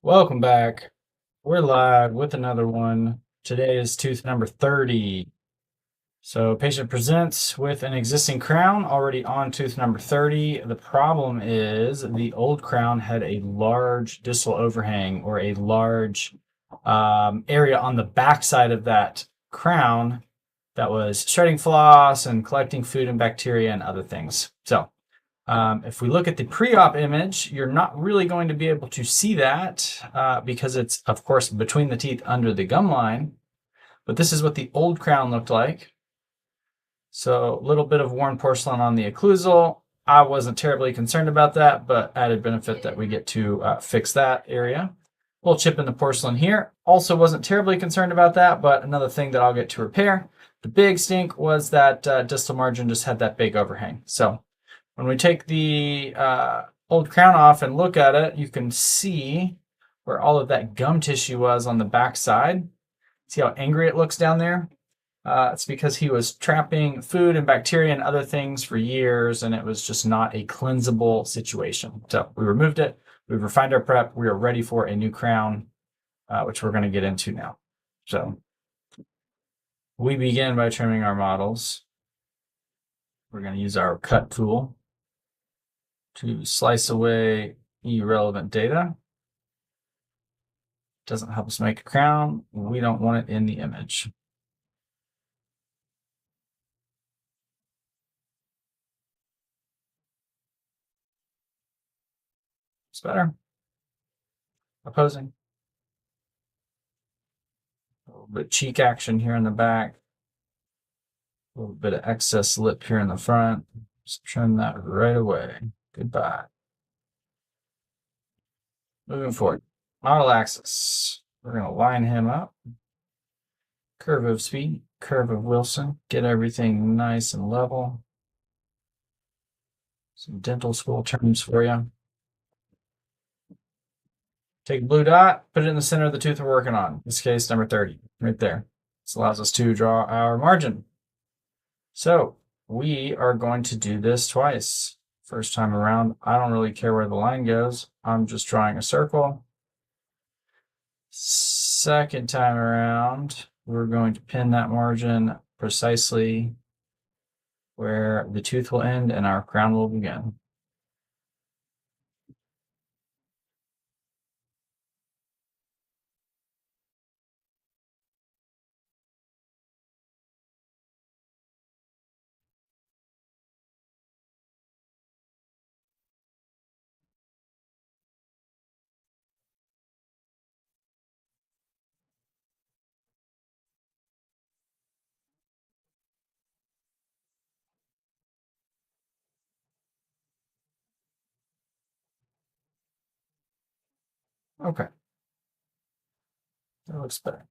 Welcome back. We're live with another one. Today is tooth number 30. So patient presents with an existing crown already on tooth number 30. The problem is the old crown had a large distal overhang, or a large area on the backside of that crown that was shedding floss and collecting food and bacteria and other things. So if we look at the pre-op image, you're not really going to be able to see that because it's, of course, between the teeth under the gum line. But this is what the old crown looked like. So a little bit of worn porcelain on the occlusal. I wasn't terribly concerned about that, but added benefit that we get to fix that area. A little chip in the porcelain here. Also wasn't terribly concerned about that, but another thing that I'll get to repair. The big stink was that distal margin just had that big overhang. So when we take the old crown off and look at it, you can see where all of that gum tissue was on the back side. See how angry it looks down there? It's because he was trapping food and bacteria and other things for years, and it was just not a cleansable situation. So we removed it. We've refined our prep. We are ready for a new crown, which we're going to get into now. So we begin by trimming our models. We're going to use our cut tool to slice away irrelevant data. Doesn't help us make a crown. We don't want it in the image. It's better. Opposing. A little bit cheek action here in the back. A little bit of excess lip here in the front. Just trim that right away. Goodbye. Moving forward. Model axis. We're going to line him up. Curve of Speed, curve of Wilson. Get everything nice and level. Some dental school terms for you. Take a blue dot, put it in the center of the tooth we're working on. In this case, number 30, right there. This allows us to draw our margin. So we are going to do this twice. First time around, I don't really care where the line goes. I'm just drawing a circle. Second time around, we're going to pin that margin precisely where the tooth will end and our crown will begin. Okay. That looks better.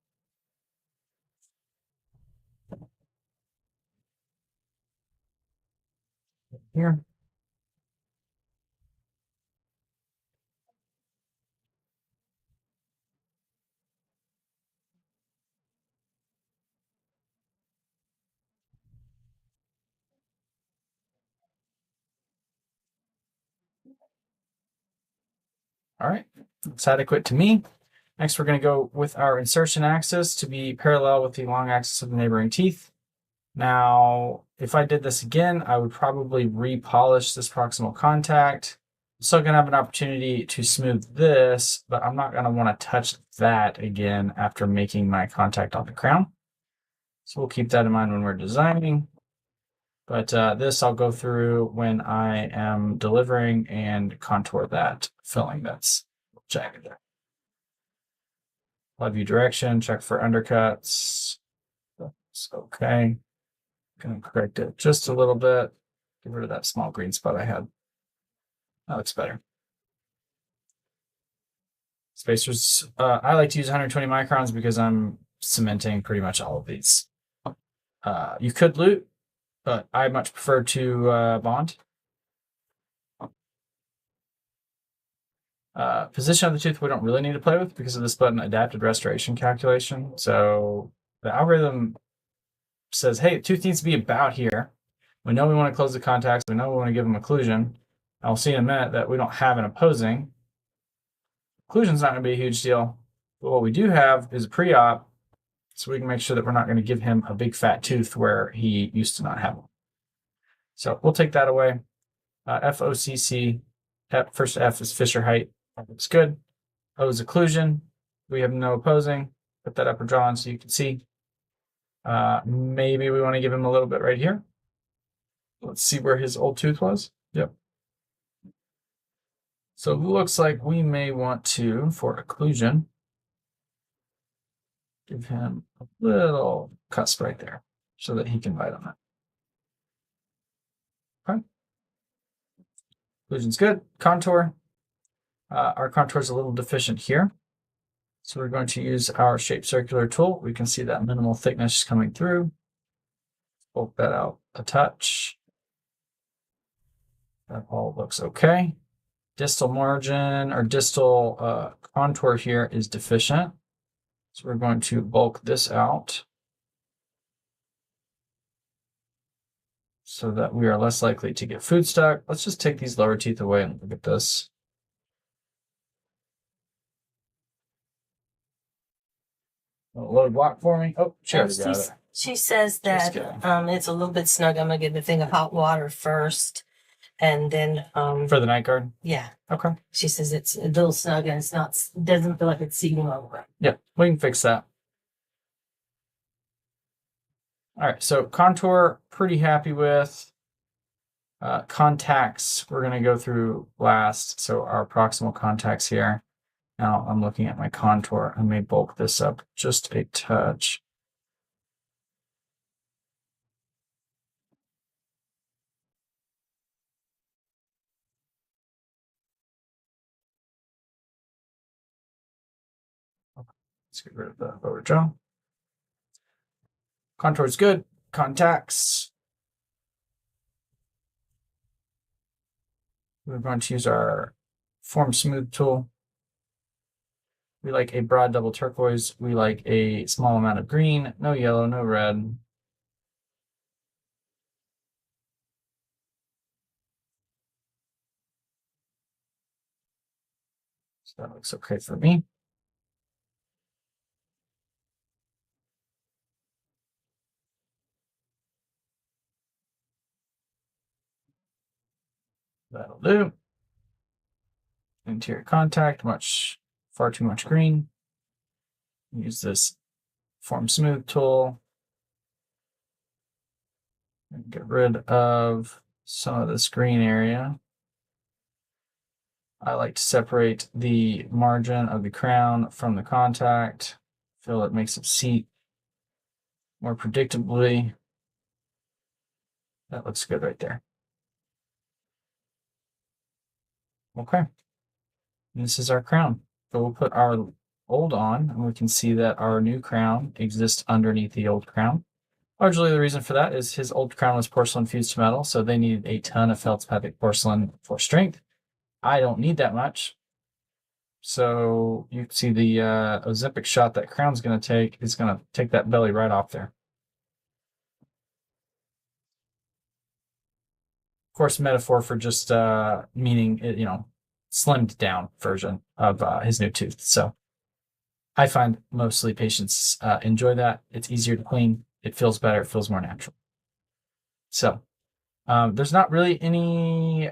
Here. All right, that's adequate to me. Next, we're going to go with our insertion axis to be parallel with the long axis of the neighboring teeth. Now, if I did this again, I would probably repolish this proximal contact. I'm still going to have an opportunity to smooth this, but I'm not going to want to touch that again after making my contact on the crown. So we'll keep that in mind when we're designing. But this I'll go through when I am delivering and contour that filling that's jagged there. Love view direction, check for undercuts. That's okay. Gonna correct it just a little bit. Get rid of that small green spot I had. That looks better. Spacers, I like to use 120 microns because I'm cementing pretty much all of these. You could lute, but I much prefer to bond. Position of the tooth we don't really need to play with because of this button adapted restoration calculation. So the algorithm says, hey, the tooth needs to be about here. We know we want to close the contacts. We know we want to give them occlusion. I'll see in a minute that we don't have an opposing. occlusion's not going to be a huge deal. But what we do have is a pre-op, so we can make sure that we're not going to give him a big fat tooth where he used to not have one. So we'll take that away. FOCC, first F is fissure height. That looks good. O is occlusion. We have no opposing. Put that upper jaw on so you can see. Maybe we want to give him a little bit right here. Let's see where his old tooth was. Yep. So it looks like we may want to, for occlusion, give him a little cusp right there so that he can bite on that. Okay. Occlusion's good. Contour. Our contour is a little deficient here. So we're going to use our shape circular tool. We can see that minimal thickness coming through. Bulk that out a touch. That all looks okay. Distal margin or distal contour here is deficient. So we're going to bulk this out so that we are less likely to get food stuck. Let's just take these lower teeth away and look at this. Load block for me. Oh, she says that it's a little bit snug. I'm gonna get the thing of hot water first, and then for the night guard. Yeah. Okay. She says it's a little snug and doesn't feel like it's seeping over. Yeah, we can fix that. All right, so contour, pretty happy with. Contacts, we're gonna go through last. So our proximal contacts here. Now I'm looking at my contour. I may bulk this up just a touch. Let's get rid of the lower jaw. Contour is good. Contacts. We're going to use our Form Smooth tool. We like a broad double turquoise. We like a small amount of green. No yellow, no red. So that looks okay for me. That'll do. Interior contact, far too much green. Use this Form Smooth tool. And get rid of some of this green area. I like to separate the margin of the crown from the contact. Feel it makes it seat more predictably. That looks good right there. Okay. And this is our crown. So we'll put our old on, and we can see that our new crown exists underneath the old crown. Largely the reason for that is his old crown was porcelain fused to metal, so they needed a ton of feldspathic porcelain for strength. I don't need that much. So you can see the Ozempic shot that crown's going to take is going to take that belly right off there. Of course, metaphor for just meaning, slimmed down version of his new tooth. So I find mostly patients enjoy that. It's easier to clean. It feels better. It feels more natural. So there's not really any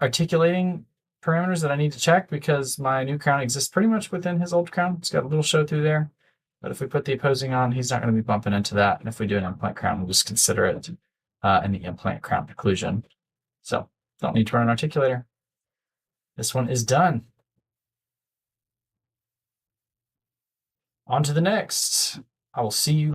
articulating parameters that I need to check because my new crown exists pretty much within his old crown. It's got a little show through there. But if we put the opposing on, he's not going to be bumping into that. And if we do an implant crown, we'll just consider it in the implant crown occlusion. So don't need to run an articulator. This one is done. On to the next. I will see you